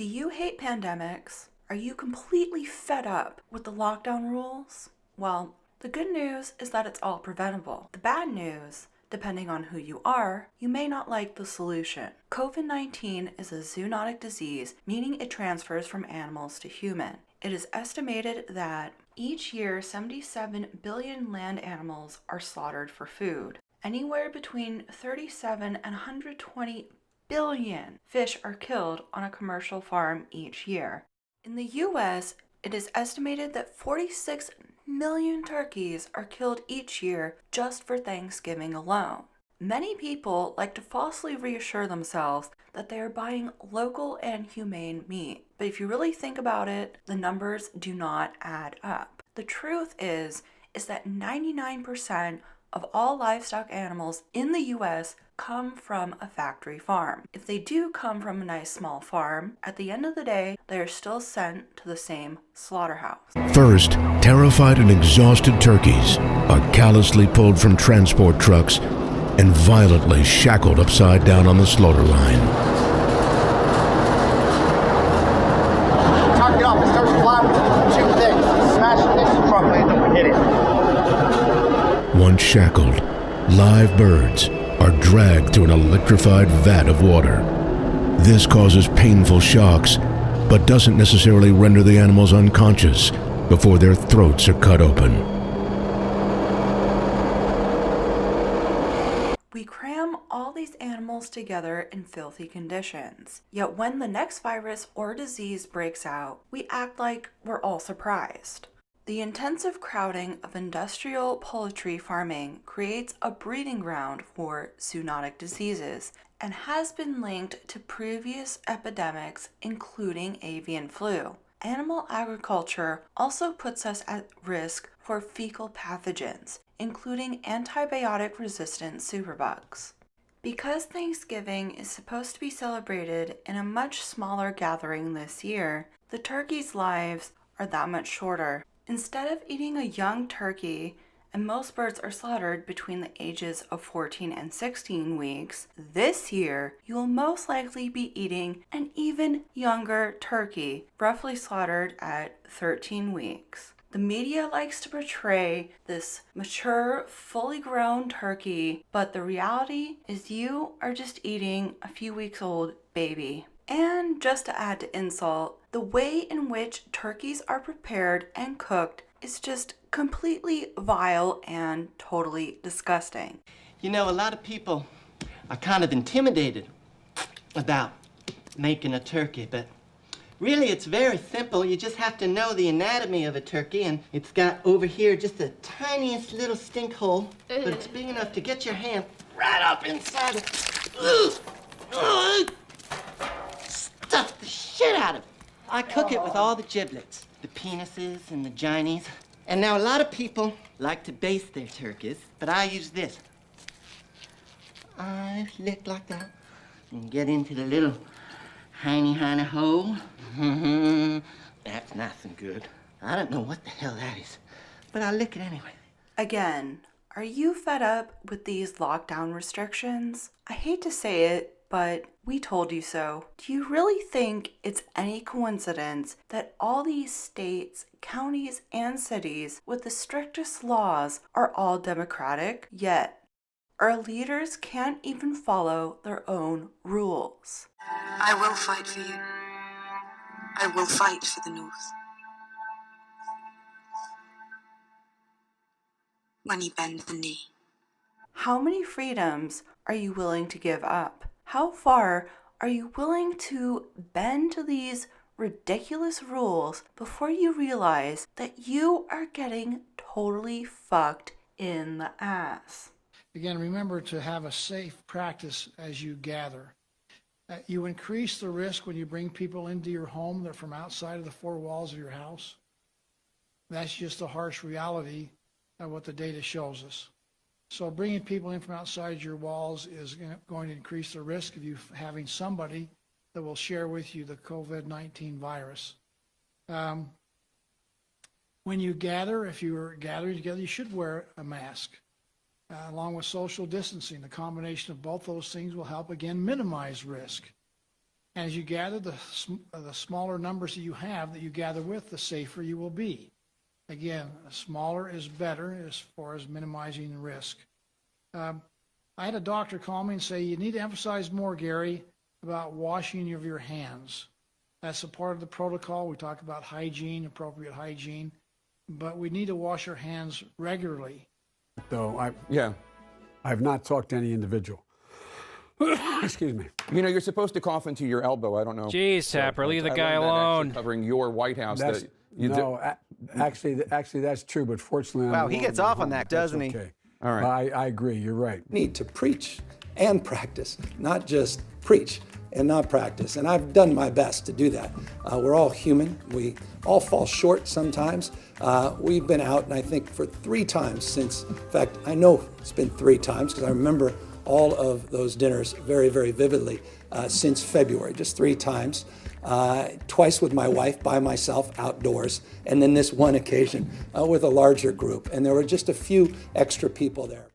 Do you hate pandemics? Are you completely fed up with the lockdown rules? Well, the good news is that it's all preventable. The bad news, depending on who you are, you may not like the solution. COVID-19 is a zoonotic disease, meaning it transfers from animals to human. It is estimated that each year 77 billion land animals are slaughtered for food. Anywhere between 37 and 120 billion fish are killed on a commercial farm each year. In the US, it is estimated that 46 million turkeys are killed each year just for Thanksgiving alone. Many people like to falsely reassure themselves that they are buying local and humane meat. But if you really think about it, the numbers do not add up. The truth is that 99% of all livestock animals in the US come from a factory farm. If they do come from a nice small farm, at the end of the day, they are still sent to the same slaughterhouse. First, terrified and exhausted turkeys are callously pulled from transport trucks and violently shackled upside down on the slaughter line. Knock it off, it starts flying two things. Smash this truck lane, don't hit it. Once shackled, live birds are dragged to an electrified vat of water. This causes painful shocks, but doesn't necessarily render the animals unconscious before their throats are cut open. We cram all these animals together in filthy conditions. Yet when the next virus or disease breaks out, we act like we're all surprised. The intensive crowding of industrial poultry farming creates a breeding ground for zoonotic diseases and has been linked to previous epidemics, including avian flu. Animal agriculture also puts us at risk for fecal pathogens, including antibiotic-resistant superbugs. Because Thanksgiving is supposed to be celebrated in a much smaller gathering this year, the turkeys' lives are that much shorter. Instead of eating a young turkey, and most birds are slaughtered between the ages of 14 and 16 weeks, this year you will most likely be eating an even younger turkey, roughly slaughtered at 13 weeks. The media likes to portray this mature, fully grown turkey, but the reality is you are just eating a few weeks old baby. And just to add to insult, the way in which turkeys are prepared and cooked is just completely vile and totally disgusting. You know, a lot of people are kind of intimidated about making a turkey, but really it's very simple. You just have to know the anatomy of a turkey, and it's got over here just the tiniest little stink hole, but it's big enough to get your hand right up inside it. Stuff the shit out of it. I cook it with all the giblets, the penises and the ginies. And now a lot of people like to baste their turkeys, but I use this. I lick like that and get into the little hiney hole. That's nice and good. I don't know what the hell that is, but I lick it anyway. Again, are you fed up with these lockdown restrictions? I hate to say it, but we told you so. Do you really think it's any coincidence that all these states, counties, and cities with the strictest laws are all Democratic, yet our leaders can't even follow their own rules? I will fight for you. I will fight for the North. When you bend the knee. How many freedoms are you willing to give up? How far are you willing to bend to these ridiculous rules before you realize that you are getting totally fucked in the ass? Again, remember to have a safe practice as you gather. You increase the risk when you bring people into your home that are from outside of the four walls of your house. That's just a harsh reality of what the data shows us. So bringing people in from outside your walls is going to increase the risk of you having somebody that will share with you the COVID-19 virus. When you gather, if you are gathering together, you should wear a mask. Along with social distancing, the combination of both those things will help, again, minimize risk. And as you gather, the smaller numbers that you gather with, the safer you will be. Again, smaller is better as far as minimizing the risk. I had a doctor call me and say, you need to emphasize more, Gary, about washing of your hands. That's a part of the protocol. We talk about hygiene, appropriate hygiene, but we need to wash our hands regularly. Though I've not talked to any individual. Excuse me. You know, you're supposed to cough into your elbow. I don't know. Jeez, Tapper, leave the guy I learned that actually alone. covering your White House. That's, actually, that's true, but fortunately, Wow, he gets off on that, doesn't he? Okay. All right. I agree. You're right. Need to preach and practice, not just preach and not practice. And I've done my best to do that. We're all human. We all fall short sometimes. We've been out, and I think for 3 times since, in fact, I know it's been 3 times because I remember all of those dinners very, very vividly since February, just 3 times. Twice with my wife, by myself, outdoors, and then this one occasion with a larger group. And there were just a few extra people there.